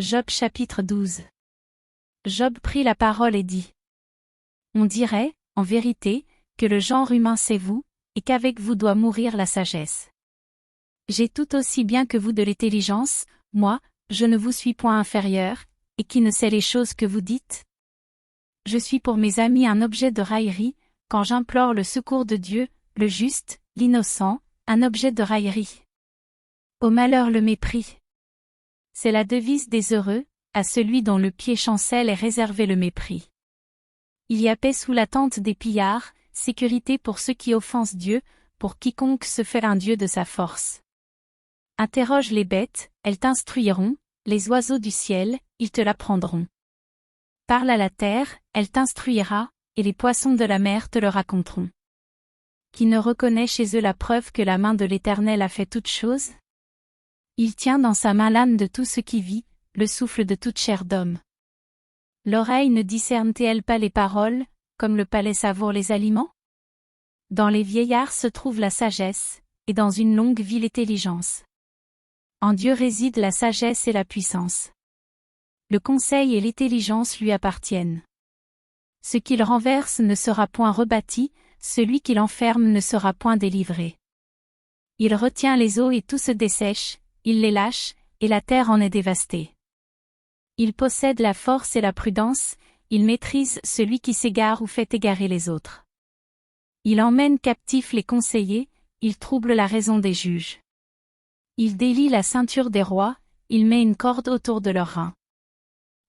Job chapitre 12. Job prit la parole et dit: On dirait, en vérité, que le genre humain c'est vous, et qu'avec vous doit mourir la sagesse. J'ai tout aussi bien que vous de l'intelligence, moi, je ne vous suis point inférieur, et qui ne sait les choses que vous dites? Je suis pour mes amis un objet de raillerie, quand j'implore le secours de Dieu, le juste, l'innocent, un objet de raillerie. Au malheur le mépris. C'est la devise des heureux, à celui dont le pied chancelle est réservé le mépris. Il y a paix sous la tente des pillards, sécurité pour ceux qui offensent Dieu, pour quiconque se fait un Dieu de sa force. Interroge les bêtes, elles t'instruiront, les oiseaux du ciel, ils te l'apprendront. Parle à la terre, elle t'instruira, et les poissons de la mer te le raconteront. Qui ne reconnaît chez eux la preuve que la main de l'Éternel a fait toutes choses? Il tient dans sa main l'âme de tout ce qui vit, le souffle de toute chair d'homme. L'oreille ne discerne-t-elle pas les paroles, comme le palais savoure les aliments? Dans les vieillards se trouve la sagesse, et dans une longue vie l'intelligence. En Dieu réside la sagesse et la puissance. Le conseil et l'intelligence lui appartiennent. Ce qu'il renverse ne sera point rebâti, celui qu'il enferme ne sera point délivré. Il retient les eaux et tout se dessèche, il les lâche, et la terre en est dévastée. Il possède la force et la prudence, il maîtrise celui qui s'égare ou fait égarer les autres. Il emmène captifs les conseillers, il trouble la raison des juges. Il délie la ceinture des rois, il met une corde autour de leurs reins.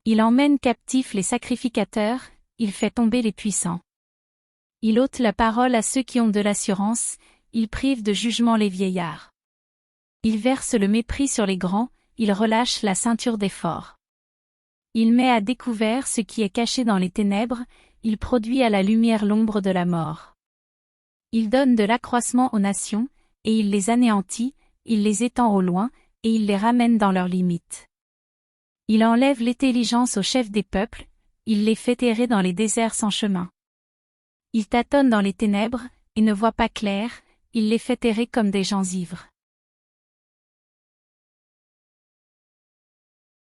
Il emmène captifs les sacrificateurs, il fait tomber les puissants. Il ôte la parole à ceux qui ont de l'assurance, il prive de jugement les vieillards. Il verse le mépris sur les grands, il relâche la ceinture des forts. Il met à découvert ce qui est caché dans les ténèbres, il produit à la lumière l'ombre de la mort. Il donne de l'accroissement aux nations, et il les anéantit, il les étend au loin, et il les ramène dans leurs limites. Il enlève l'intelligence aux chefs des peuples, il les fait errer dans les déserts sans chemin. Il tâtonne dans les ténèbres, et ne voit pas clair, il les fait errer comme des gens ivres.